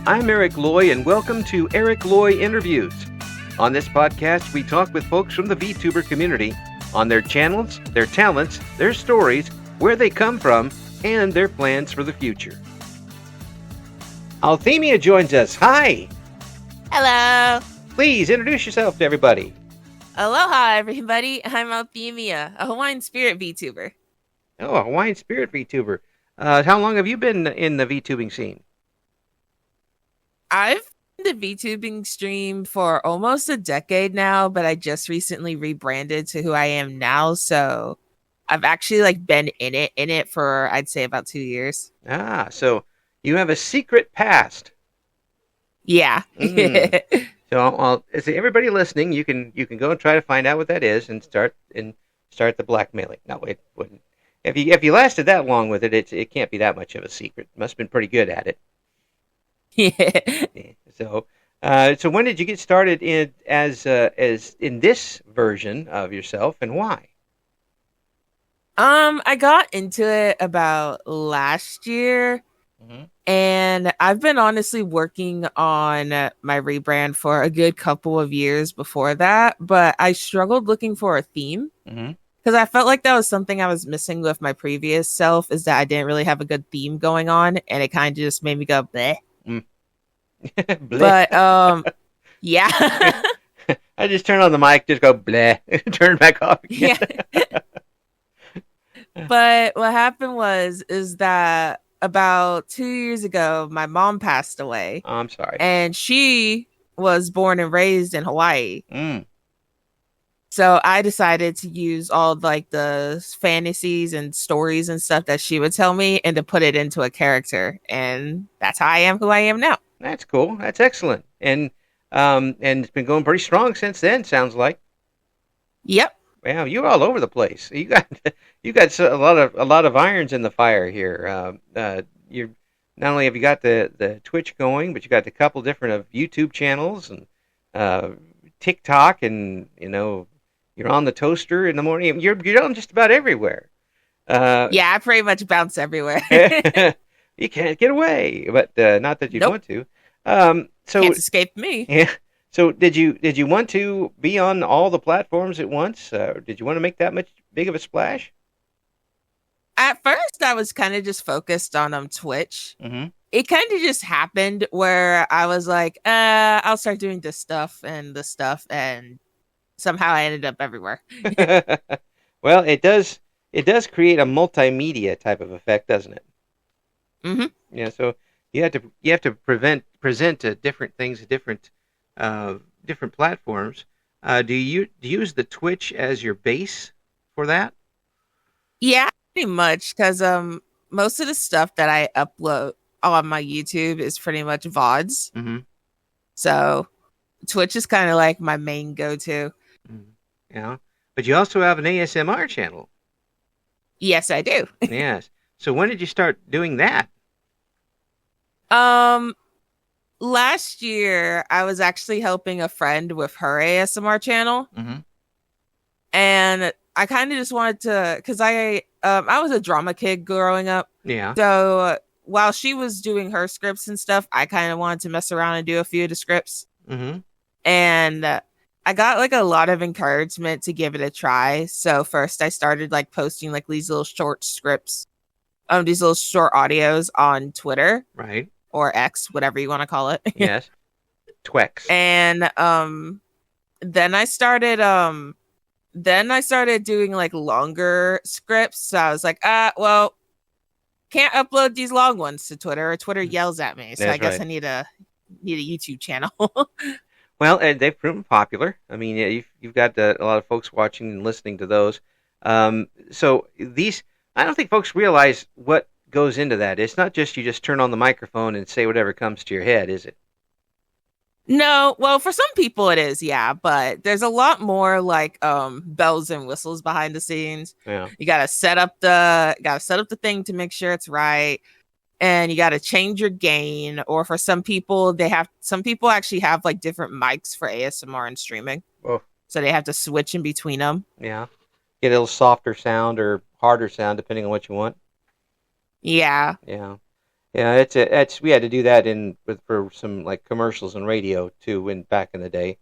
I'm Eric Loy, and welcome to Eric Loy Interviews. On this podcast, we talk with folks from the VTuber community on their channels, their talents, their stories, where they come from, and their plans for the future. Althemia joins us. Hi! Hello! Please introduce yourself to everybody. Aloha, everybody. I'm Althemia, a Hawaiian spirit VTuber. Oh, a Hawaiian spirit VTuber. How long have you been in the VTubing scene? I've been the VTubing stream for almost a decade now, but I just recently rebranded to who I am now, so I've actually been in it for I'd say about 2 years. So you have a secret past. Yeah. So everybody listening, you can go and try to find out what that is and start the blackmailing. No, it wouldn't. If you lasted that long with it, it can't be that much of a secret. Must have been pretty good at it. Yeah. So when did you get started as in this version of yourself, and why? I got into it about last year, and I've been honestly working on my rebrand for a good couple of years before that, but I struggled looking for a theme because I felt like that was something I was missing with my previous self, is that I didn't really have a good theme going on, and it kind of just made me go bleh. But yeah. I just turn on the mic, just go bleh, turn it back off again. Yeah. But what happened is that about 2 years ago, my mom passed away. Oh, I'm sorry. And she was born and raised in Hawaii. So I decided to use all the fantasies and stories and stuff that she would tell me and to put it into a character. And that's how I am who I am now. That's cool. That's excellent. And it's been going pretty strong since then, sounds like. Yep. Wow, you're all over the place. You got a lot of irons in the fire here. You're not only have you got the Twitch going, but you got a couple different of YouTube channels and TikTok, and you're on the toaster in the morning. You're on just about everywhere. Yeah, I pretty much bounce everywhere. You can't get away, but not that you want to. So can't escape me. Yeah. So did you want to be on all the platforms at once? Did you want to make that much big of a splash? At first, I was kind of just focused on Twitch. It kind of just happened where I was like, I'll start doing this stuff, and somehow I ended up everywhere. Well, it does create a multimedia type of effect, doesn't it? Yeah. So you have to present different things at different platforms. Do you use the Twitch as your base for that? Yeah, pretty much, because most of the stuff that I upload on my YouTube is pretty much VODs. So Twitch is kind of like my main go-to. Yeah, but you also have an ASMR channel. Yes, I do. Yes. So when did you start doing that? Last year, I was actually helping a friend with her ASMR channel. And I kind of just wanted to, because I was a drama kid growing up. Yeah. So while she was doing her scripts and stuff, I kind of wanted to mess around and do a few of the scripts. And I got a lot of encouragement to give it a try. So first I started posting these little short scripts, these little short audios on Twitter. Right. Or X, whatever you want to call it. Yes. Twex. And then I started doing longer scripts. So I was like, well, can't upload these long ones to Twitter, or Twitter yells at me. So That's I guess right. I need a YouTube channel. Well, they've proven popular. I mean, you've got a lot of folks watching and listening to those. So these, I don't think folks realize what goes into that. It's not just you just turn on the microphone and say whatever comes to your head, is it? No, well, for some people it is, yeah, but there's a lot more bells and whistles behind the scenes. Yeah. You gotta set up the thing to make sure it's right, and you gotta change your gain. Or for some people, some people actually have different mics for ASMR and streaming. Oh. So they have to switch in between them. Yeah. Get a little softer sound or harder sound depending on what you want. Yeah. Yeah. Yeah, it's we had to do that for some like commercials and radio too when back in the day.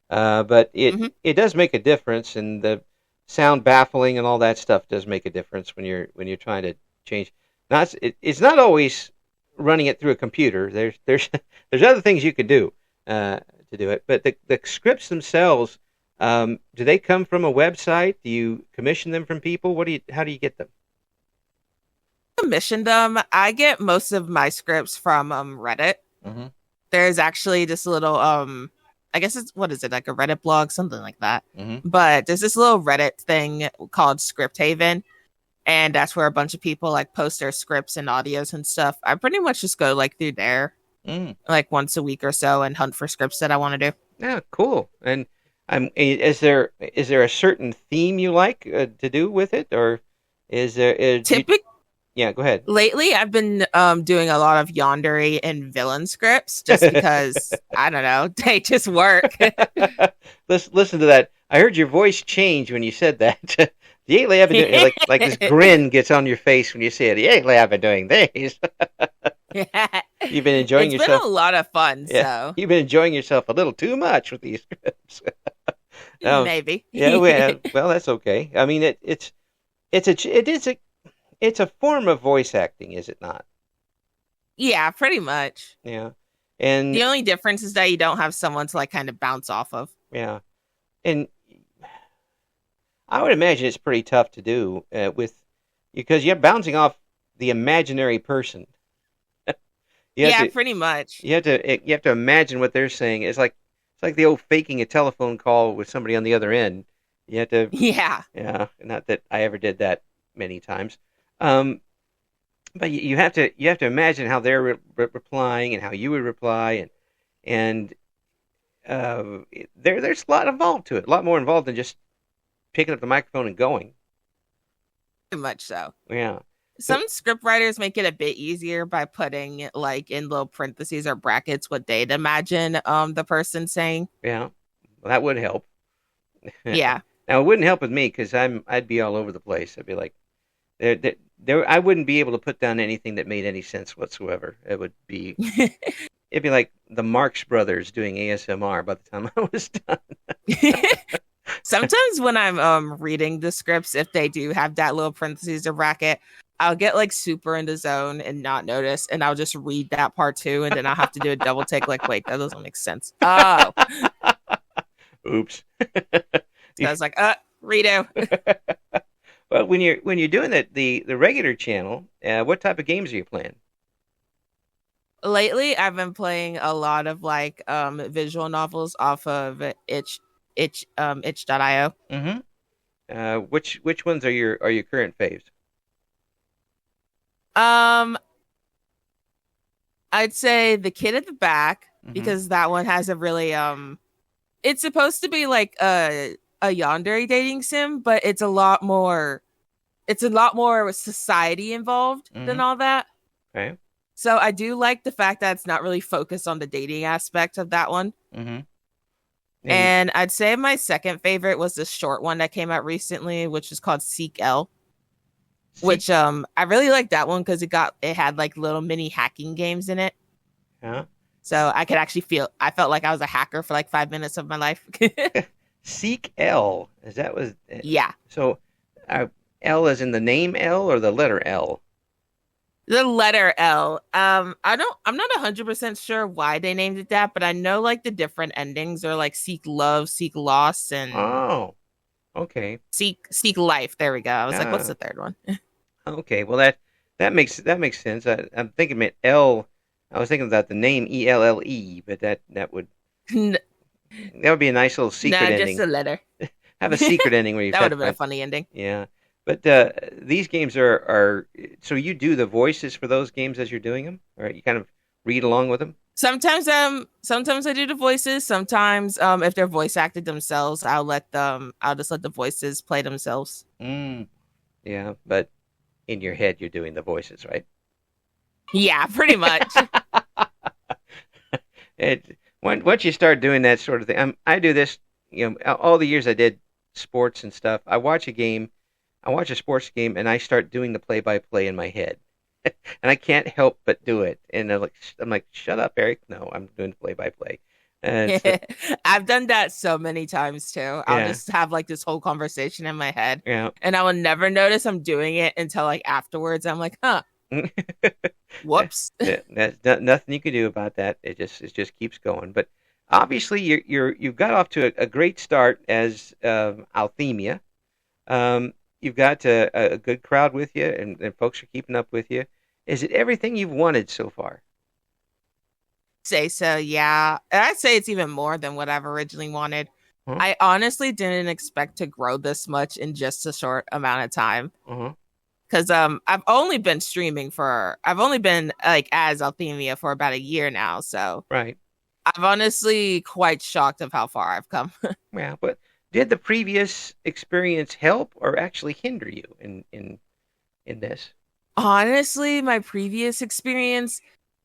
But Hmm. it does make a difference, and the sound baffling and all that stuff does make a difference when you're trying to change. It's not always running it through a computer. There's there's other things you can do uh, to do it, but the scripts themselves, do they come from a website? Do you commission them from people? How do you get them? Commissioned them. I get most of my scripts from Reddit. Hmm. There's actually this little I guess it's what is it, like a Reddit blog, something like that. Hmm. But there's this little Reddit thing called Script Haven, and that's where a bunch of people like post their scripts and audios and stuff. I pretty much just go like through there Mm. like once a week or so and hunt for scripts that I want to do. Yeah, cool. And is there a certain theme you like to do with it, or is there is you? Typically, Yeah, go ahead. lately I've been doing a lot of yandere and villain scripts just because I don't know, they just work. Listen to that. I heard your voice change when you said that. Lately I've been doing like this grin gets on your face when you say it. Lately I've been doing these. Yeah. You've been enjoying It's been yourself. a lot of fun, Yeah, so you've been enjoying yourself a little too much with these scripts. um, maybe. yeah, well, that's okay. I mean, it's a form of voice acting, is it not? Yeah, pretty much. Yeah, and The only difference is that you don't have someone to like kind of bounce off of. yeah, and I would imagine it's pretty tough to do with because you're bouncing off the imaginary person. You have Yeah, to pretty much. you have to imagine what they're saying. It's like the old faking a telephone call with somebody on the other end. You have to Yeah. Yeah, not that I ever did that many times. Um, but you have to imagine how they're replying and how you would reply and there's a lot involved to it, a lot more involved than just picking up the microphone and going. Pretty much so. Yeah, but Some script writers make it a bit easier by putting like in little parentheses or brackets what they'd imagine the person saying. yeah, well, that would help. Yeah. Now it wouldn't help with me because I'd be all over the place. I'd be like I wouldn't be able to put down anything that made any sense whatsoever. It'd be like the Marx Brothers doing ASMR by the time I was done. Sometimes when I'm reading the scripts, if they do have that little parentheses or bracket, I'll get like super in the zone and not notice, and I'll just read that part too, and then I'll have to do a double take. Like, wait, that doesn't make sense. Oh, Oops. so I was like, redo. Well, when you're doing the regular channel, what type of games are you playing? Lately, I've been playing a lot of like visual novels off of itch.io. Mm-hmm. Which ones are your current faves? Um, I'd say The Kid at the Back Mm-hmm. because that one has a really it's supposed to be like a yandere dating sim, but it's a lot more society involved Mm-hmm. than all that. Okay. So I do like the fact that it's not really focused on the dating aspect of that one. Mm-hmm. And And I'd say my second favorite was this short one that came out recently, which is called Seek L. see, Which I really like that one because it had like little mini hacking games in it. huh? So I felt like I was a hacker for like 5 minutes of my life. Seek L. Is that was Yeah. so? Uh, L as in the name L or the letter L? The letter L. I'm not 100% sure why they named it that, but I know like the different endings are like seek love, seek loss, and Oh, okay. seek life. There we go. I was like, what's Ah, the third one? okay. Well, that makes sense. I'm thinking it L. I was thinking about the name ELLE, but N- that would be a nice little secret nah, just ending. a letter. Have a That secret ending where you would have have to been a find. funny ending. Yeah, but these games are so you do the voices for those games as you're doing them, or you kind of read along with them. Sometimes I do the voices. Sometimes if they're voice acted themselves, I'll just let the voices play themselves. Mm, yeah, but in your head you're doing the voices, right? Yeah, pretty much. Once you start doing that sort of thing, I do this. All the years I did sports and stuff. I watch a sports game, and I start doing the play-by-play in my head. and I can't help but do it. And I'm like, shut up, Eric. No, I'm doing play by play. And so, I've done that so many times too. I'll yeah, just have like this whole conversation in my head yeah. and I will never notice I'm doing it until like afterwards. I'm like, huh, whoops. That's nothing you can do about that. It just keeps going. But obviously, you've got off to a great start as Althemia. You've got a good crowd with you, and folks are keeping up with you. Is it everything you've wanted so far? Say so, yeah. And I'd say it's even more than what I've originally wanted. Huh? I honestly didn't expect to grow this much in just a short amount of time. Uh-huh. Because I've only been like as Althemia for about a year now. So Right. I'm honestly quite shocked of how far I've come. Yeah, but did the previous experience help or actually hinder you in this? Honestly, my previous experience,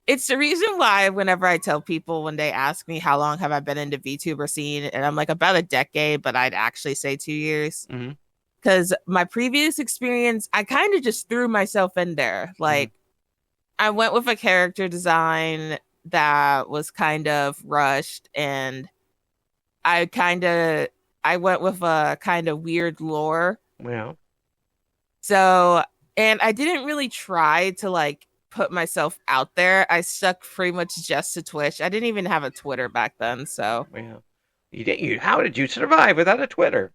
it's the reason why whenever I tell people when they ask me how long have I been in the VTuber scene, and I'm like about a decade, but I'd actually say 2 years. Mm-hmm. Because my previous experience, I kind of just threw myself in there. Mm-hmm. Like I went with a character design that was kind of rushed, and I kind of I went with a kind of weird lore. Well, So, and I didn't really try to like put myself out there. I stuck pretty much just to Twitch. I didn't even have a Twitter back then, so well, how did you survive without a Twitter?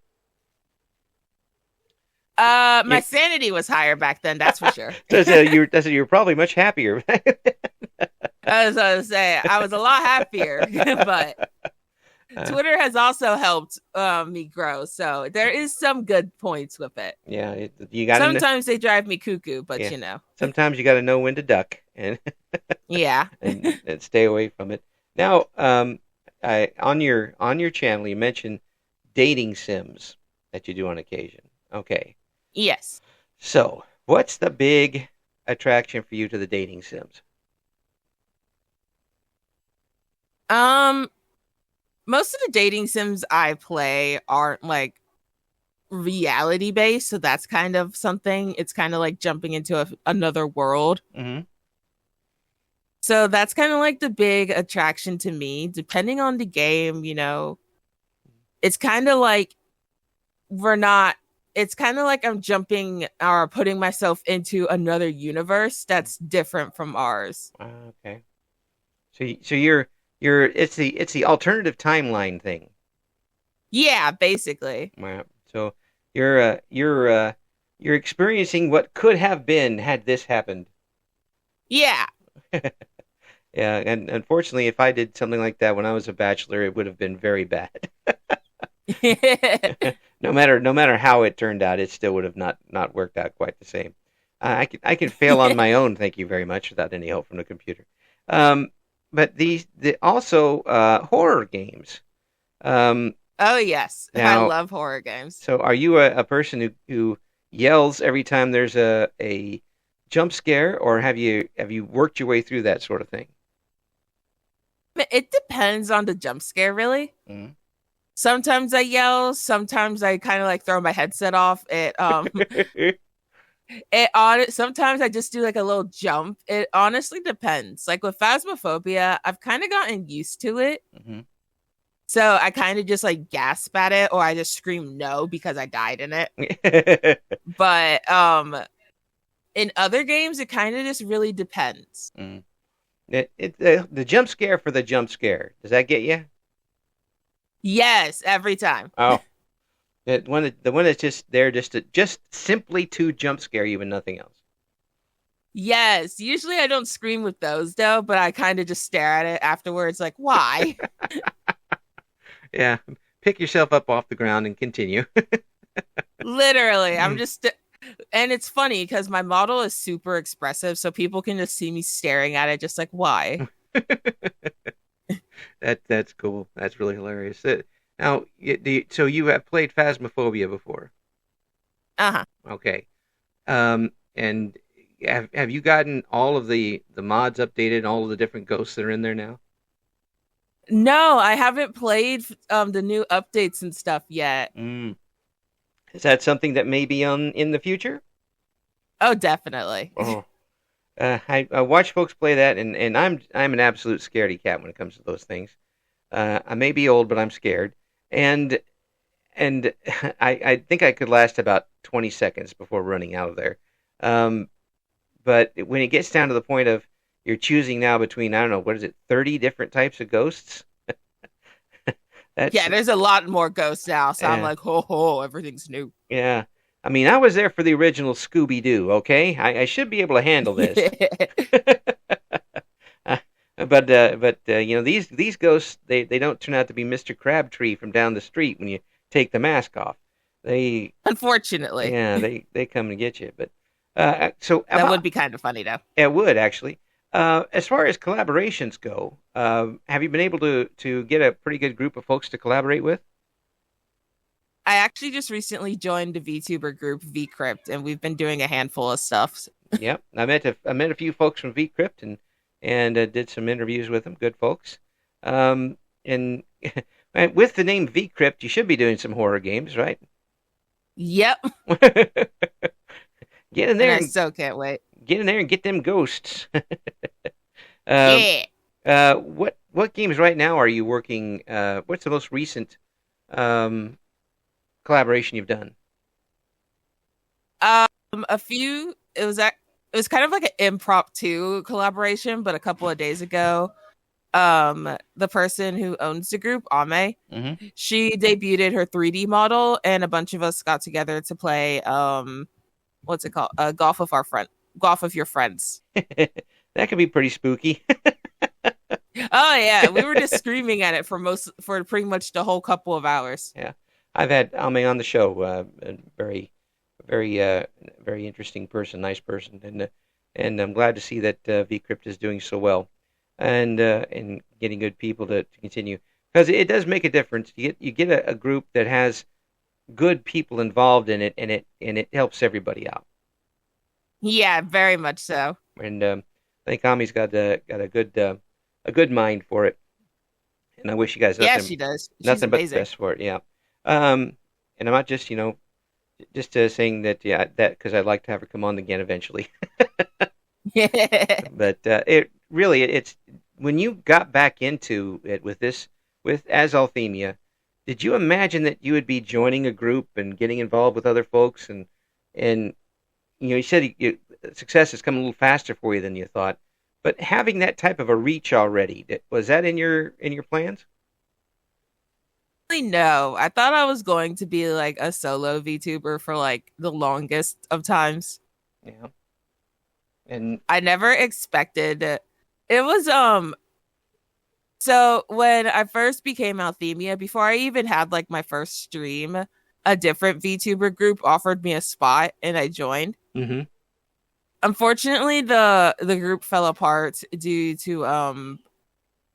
my You, sanity was higher back then, that's for sure. you're probably much happier. As I was say, I was a lot happier, but Twitter has also helped me grow. So there is some good points with it. Yeah, you got to Sometimes they drive me cuckoo, but yeah. you know. Sometimes you got to know when to duck and Yeah. and stay away from it. Now, on your channel, you mentioned dating sims that you do on occasion. Okay, Yes. so what's the big attraction for you to the dating sims? Um Most of the dating sims I play aren't like reality based, so that's kind of something. It's kind of like jumping into another world. Mm-hmm. So that's kind of like the big attraction to me. Depending on the game, it's kind of like we're not it's kind of like I'm jumping or putting myself into another universe that's different from ours. Okay, so you're it's the alternative timeline thing. Yeah, basically. Wow. So you're experiencing what could have been had this happened. Yeah. Yeah, and unfortunately, if I did something like that when I was a bachelor, it would have been very bad. No matter how it turned out, it still would have not worked out quite the same. I can fail on my own, thank you very much, without any help from the computer. Um, but the also horror games. Um, Oh yes, I now, love horror games. so are you a person who yells every time there's a jump scare, or have you worked your way through that sort of thing? It depends on the jump scare, really. Mm. Sometimes I yell, sometimes I kind of like throw my headset off. Sometimes I just do like a little jump. It honestly depends. Like with Phasmophobia, I've kind of gotten used to it. Mhm. So I kind of just like gasp at it or I just scream no because I died in it. But in other games it kind of just really depends. Mm. The jump scare for the jump scare. Does that get you? Yes, every time. Oh, the one that's just there just simply to jump scare you and nothing else. Yes, usually I don't scream with those though, but I kind of just stare at it afterwards like, "Why?" Yeah, pick yourself up off the ground and continue. Literally, I'm just and it's funny because my model is super expressive, so people can just see me staring at it, just like, why? That's cool. That's really hilarious. Now, so you have played Phasmophobia before? Uh huh. Okay. And have you gotten all of the mods updated, all of the different ghosts that are in there now? No, I haven't played the new updates and stuff yet. Mm. Is that something that may be on in the future? Oh, definitely. Oh. I watch folks play that, and I'm an absolute scaredy cat when it comes to those things. I may be old, but I'm scared, and and I think I could last about 20 seconds before running out of there. Um, but when it gets down to the point of you're choosing now between, I don't know, what is it, 30 different types of ghosts? That's Yeah, there's a lot more ghosts now, so I'm uh, like, ho, everything's new. yeah. I mean, I was there for the original Scooby Doo. Okay, I should be able to handle this. You know, these ghosts, they don't turn out to be Mr. Crabtree from down the street when you take the mask off. They Unfortunately, Yeah, they come and get you. But so that would about be kind of funny though. it would actually. As far as collaborations go, have you been able to get a pretty good group of folks to collaborate with? I actually just recently joined a VTuber group, VCrypt, and we've been doing a handful of stuff. Yep, I met a few folks from VCrypt and did some interviews with them. Good folks. And with the name VCrypt, you should be doing some horror games, right? Yep, Get in and there I and so can't wait. get in there and get them ghosts. um, Yeah. what games right now are you working? What's the most recent um, collaboration you've done? A few. It was kind of like an impromptu collaboration, but a couple of days ago, the person who owns the group, Ame, Mm-hmm. she debuted her 3D model, and a bunch of us got together to play what's it called? Golf with your friends. That could be pretty spooky. Oh yeah, we were just screaming at it for pretty much the whole couple of hours. Yeah, I've had Ame on the show. A very, very interesting person, nice person, and I'm glad to see that VCrypt is doing so well, and getting good people to continue because it does make a difference. You get a group that has good people involved in it, and it helps everybody out. Yeah, very much so. And I think Ami's got a good mind for it, and I wish you guys Yeah, she does. She's nothing but the amazing. best for it. Yeah. And I'm not just just saying that, yeah, that because I'd like to have her come on again eventually. Yeah. But it really, it's when you got back into it with as Althemia, did you imagine that you would be joining a group and getting involved with other folks and you said success has come a little faster for you than you thought, but having that type of a reach already, was that in your plans? No, I thought I was going to be like a solo VTuber for like the longest of times. Yeah. And I never expected it. It was so when I first became Althemia, before I even had like my first stream, a different VTuber group offered me a spot and I joined. mm-hmm. Unfortunately, the group fell apart due to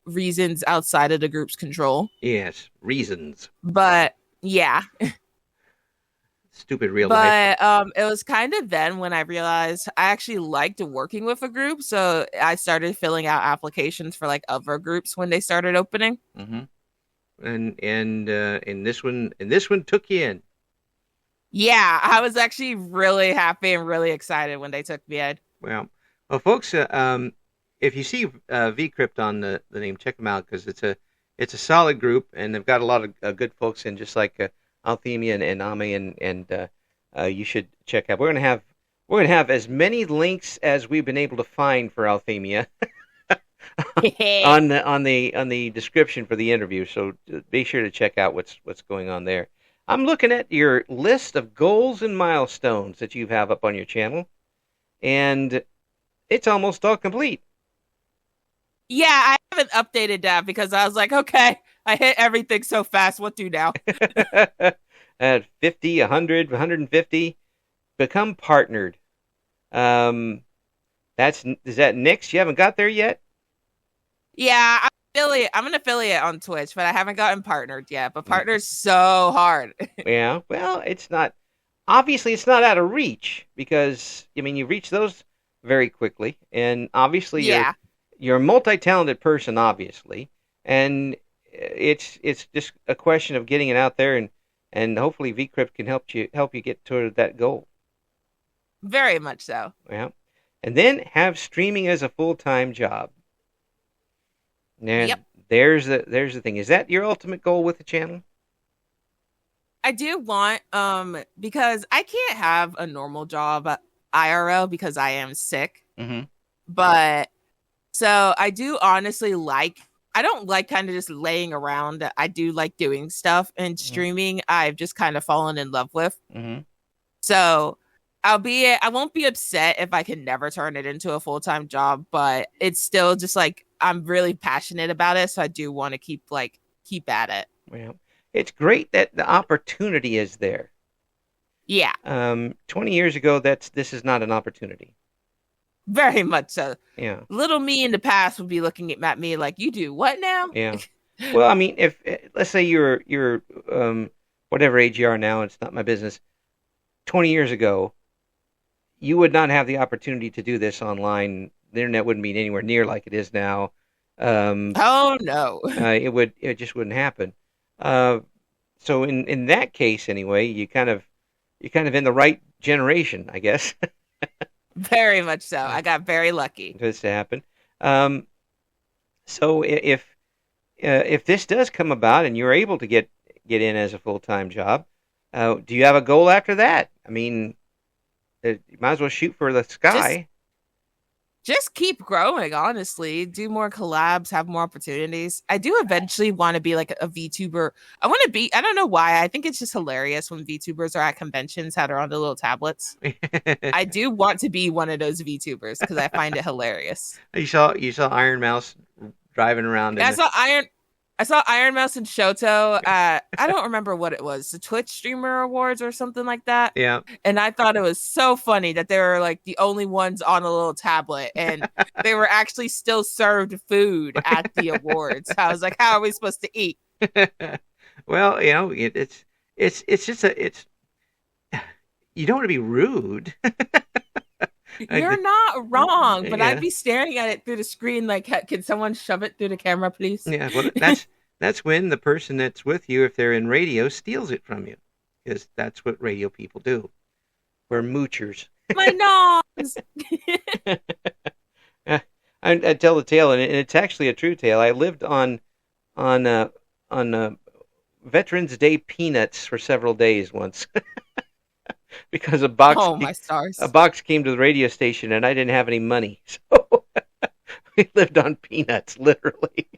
reasons outside of the group's control. Yes, reasons. But yeah, Stupid real life. but it was kind of then when I realized I actually liked working with a group, so I started filling out applications for like other groups when they started opening. Mm-hmm. And this one took you in. Yeah, I was actually really happy and really excited when they took me in. Well, folks, if you see VCrypt on the name, check them out because it's a solid group and they've got a lot of good folks in, just like Althemia and Ame, and you should check out. We're gonna have as many links as we've been able to find for Althemia on the description for the interview. So be sure to check out what's going on there. I'm looking at your list of goals and milestones that you have up on your channel, and it's almost all complete. Yeah, I haven't updated that because I was like, okay, I hit everything so fast. What do now? At 50, 100, 150, become partnered. Um, is that next? You haven't got there yet? Yeah, I'm an affiliate on Twitch, but I haven't gotten partnered yet. But partner's so hard. Yeah, well, it's not obviously it's not out of reach because I mean you reach those very quickly, and obviously Yeah, you're a multi-talented person, obviously, and it's just a question of getting it out there, and hopefully VCrypt can help you get toward that goal. very much so. Yeah. and then have streaming as a full-time job. Yep. And there's the thing. Is that your ultimate goal with the channel? I do want because I can't have a normal job IRL because I am sick. Mm-hmm. But so I do honestly like I don't like kind of just laying around. I do like doing stuff, and streaming I've just kind of fallen in love with. Mm-hmm. So I won't be upset if I can never turn it into a full-time job, but it's still just like I'm really passionate about it, so I do want to keep at it. Well, it's great that the opportunity is there. Yeah. 20 years ago, this is not an opportunity. Very much so. Yeah. Little me in the past would be looking at me like, "You do what now?" Yeah. Well, I mean, if let's say you're whatever age you are now, it's not my business. 20 years ago, you would not have the opportunity to do this online. The internet wouldn't be anywhere near like it is now. Oh no. It just wouldn't happen. So in that case, anyway, you're kind of in the right generation, I guess. Very much so. I got very lucky. For this to happen. So if this does come about and you're able to get in as a full-time job, do you have a goal after that? I mean, you might as well shoot for the sky. Just keep growing, honestly. Do more collabs, have more opportunities. I do eventually want to be like a VTuber. I don't know why. I think it's just hilarious when VTubers are at conventions that are on the little tablets. I do want to be one of those VTubers because I find it hilarious. You saw Iron Mouse driving around. Yeah, I saw Iron Mouse and Shoto at, I don't remember what it was, the Twitch Streamer Awards or something like that. Yeah. And I thought it was so funny that they were like the only ones on a little tablet and they were actually still served food at the awards. I was like, how are we supposed to eat? Well, it's just you don't want to be rude. You're not wrong, but yeah. I'd be staring at it through the screen like, can someone shove it through the camera, please? Yeah, well, that's when the person that's with you, if they're in radio, steals it from you, because that's what radio people do. We're moochers. My nose. I tell the tale, and it's actually a true tale. I lived on Veterans Day peanuts for several days once. Because a box came to the radio station and I didn't have any money, so we lived on peanuts, literally.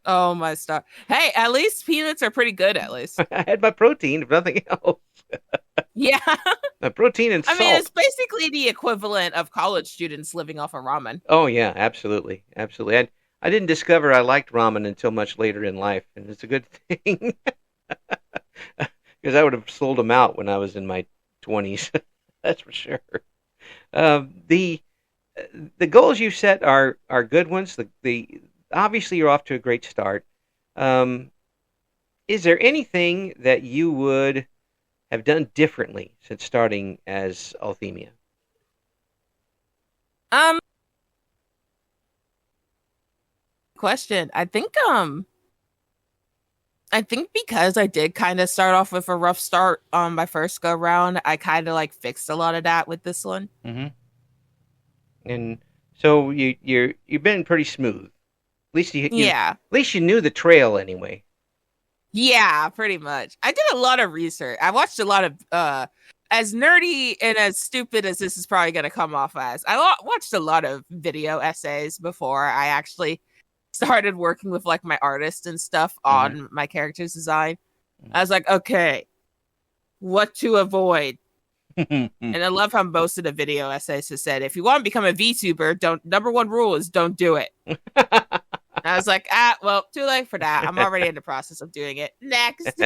Oh my star! Hey, at least peanuts are pretty good. At least I had my protein, if nothing else. Yeah, my protein and salt. I mean, it's basically the equivalent of college students living off of ramen. Oh yeah, absolutely. I didn't discover I liked ramen until much later in life, and it's a good thing. Because I would have sold them out when I was in my 20s. That's for sure. The goals you set are good ones. The obviously you're off to a great start. Is there anything that you would have done differently since starting as Althemia? Question. I think because I did kind of start off with a rough start on my first go round, I kind of like fixed a lot of that with this one. Mm-hmm. And so you've been pretty smooth. At least at least you knew the trail anyway. Yeah, pretty much. I did a lot of research. I watched a lot of as nerdy and as stupid as this is probably going to come off as. I watched a lot of video essays before I actually started working with like my artist and stuff on my character's design. I was like, okay, what to avoid? And I love how most of the video essays have said, if you want to become a VTuber, number one rule is don't do it. I was like, well, too late for that. I'm already in the process of doing it. Next.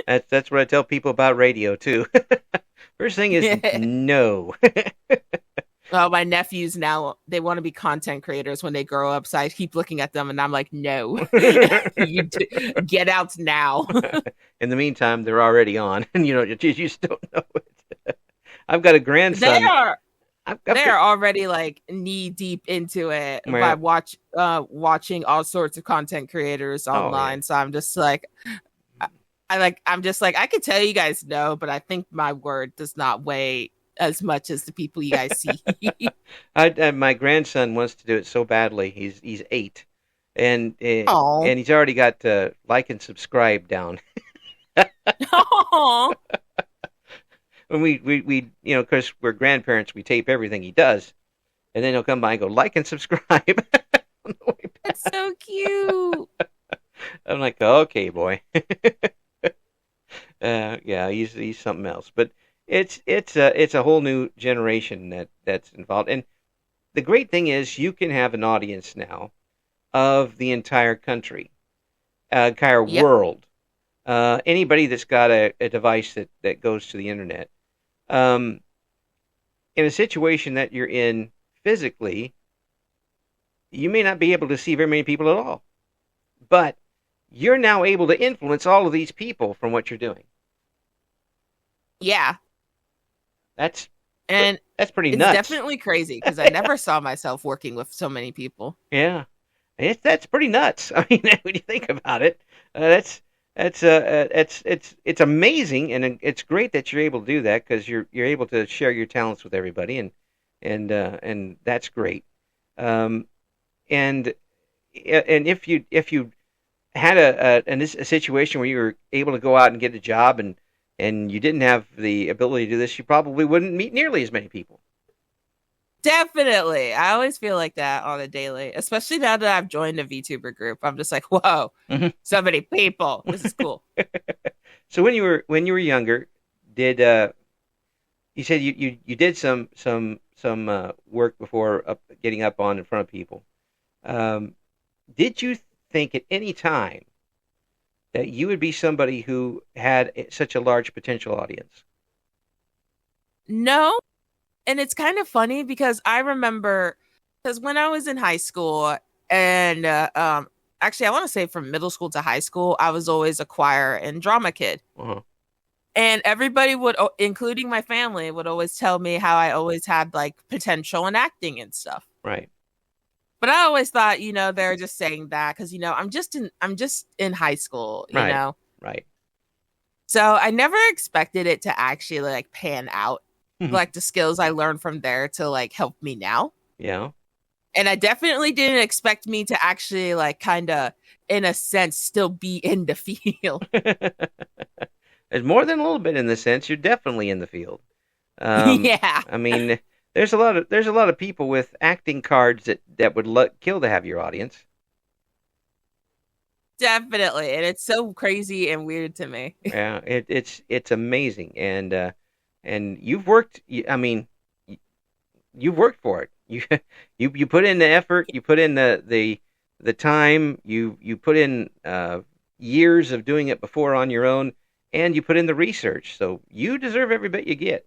That's what I tell people about radio too. First thing is no. Oh, my nephews now, they want to be content creators when they grow up. So I keep looking at them and I'm like, no, get out now. In the meantime, they're already on and you just don't know it. I've got a grandson. They're already like knee deep into it by watching all sorts of content creators online. Yeah. So I'm just like, I could tell you guys no, but I think my word does not weigh as much as the people you guys see. My grandson wants to do it so badly. He's 8, and Oh, he's already got like and subscribe down. oh, When we because we're grandparents, we tape everything he does, and then he'll come by and go like and subscribe on the way that's back. so cute. I'm like, okay, boy. Yeah, he's something else. But it's a whole new generation that's involved. And the great thing is you can have an audience now of the entire country, entire Yep. world. Anybody that's got a device that goes to the internet. Um, in a situation that you're in physically, you may not be able to see very many people at all. But you're now able to influence all of these people from what you're doing. Yeah. That's And that's pretty it's nuts. definitely crazy because I never saw myself working with so many people. Yeah, that's pretty nuts. I mean, when you think about it, it's amazing, and it's great that you're able to do that because you're able to share your talents with everybody, and that's great. Um, and and if you had a situation where you were able to go out and get a job and you didn't have the ability to do this, you probably wouldn't meet nearly as many people. Definitely. I always feel like that on a daily, especially now that I've joined a VTuber group. I'm just like, whoa, Mhm. so many people. This is cool. So when you were younger, did you said you did some work before getting up on in front of people? Um, did you think at any time that you would be somebody who had such a large potential audience? No. And it's kind of funny because I remember, because when I was in high school, and actually, I want to say from middle school to high school, I was always a choir and drama kid. Uh-huh. And everybody would, including my family, would always tell me how I always had like potential in acting and stuff. Right, But I always thought, they're just saying that because, I'm just in high school. right, right. So I never expected it to actually like pan out, like the skills I learned from there to like help me now. Yeah. And I definitely didn't expect me to actually like kind of, in a sense, still be in the field. There's more than a little bit in the sense. You're definitely in the field. Yeah, I mean, there's a lot of people with acting cards that would kill to have your audience. definitely. And it's so crazy and weird to me. Yeah, it's amazing, and you've worked. I mean, you've worked for it. You put in the effort. You put in the time. You put in years of doing it before on your own, and you put in the research. So you deserve every bit you get.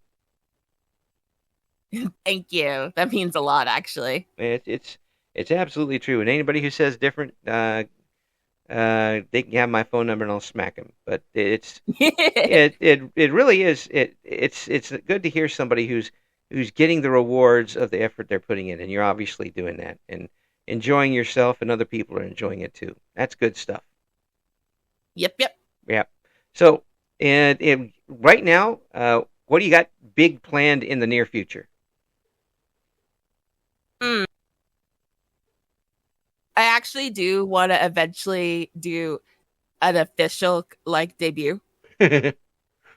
Thank you. That means a lot, actually. It's absolutely true. And anybody who says different, they can have my phone number and I'll smack them. But it really is. It's good to hear somebody who's getting the rewards of the effort they're putting in, and you're obviously doing that and enjoying yourself, and other people are enjoying it too. That's good stuff. Yep, yep. Yeah. So, and right now, what do you got big planned in the near future? Mm. I actually do want to eventually do an official like debut.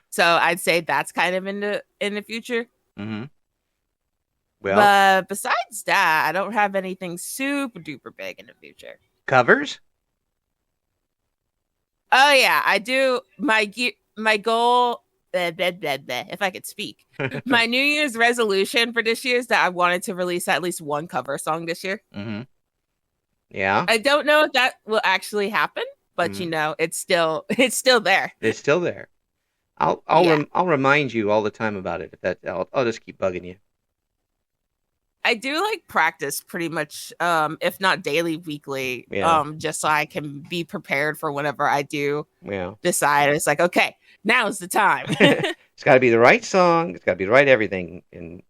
So I'd say that's kind of in the future. Hmm. Well, But besides that, I don't have anything super duper big in the future. covers. Oh yeah, I do. My goal, blah, blah, blah, if I could speak, my New Year's resolution for this year is that I wanted to release at least one cover song this year. Hmm. Yeah. I don't know if that will actually happen, but Hmm. it's still there. It's still there. I'll Yeah. I'll remind you all the time about it. If that I'll just keep bugging you. I do like practice pretty much, if not daily, weekly, Yeah. just so I can be prepared for whenever I do Yeah. decide. It's like, okay, now's the time. It's got to be the right song. It's got to be the right everything, and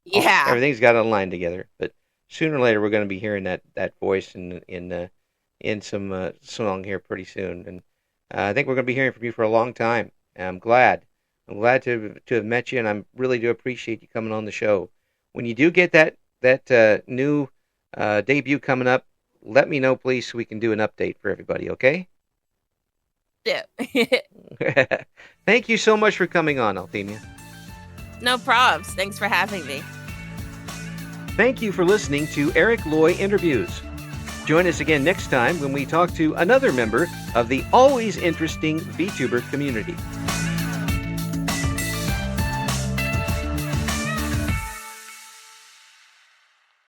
Yeah, everything's got to align together. But sooner or later, we're going to be hearing that voice in some song here pretty soon, and I think we're going to be hearing from you for a long time. And I'm I'm glad to have met you, and I really do appreciate you coming on the show. When you do get that new debut coming up, let me know, please, so we can do an update for everybody, okay? Yeah. Thank you so much for coming on, Althemia. No problems. Thanks for having me. Thank you for listening to Eric Loy Interviews. Join us again next time when we talk to another member of the always interesting VTuber community.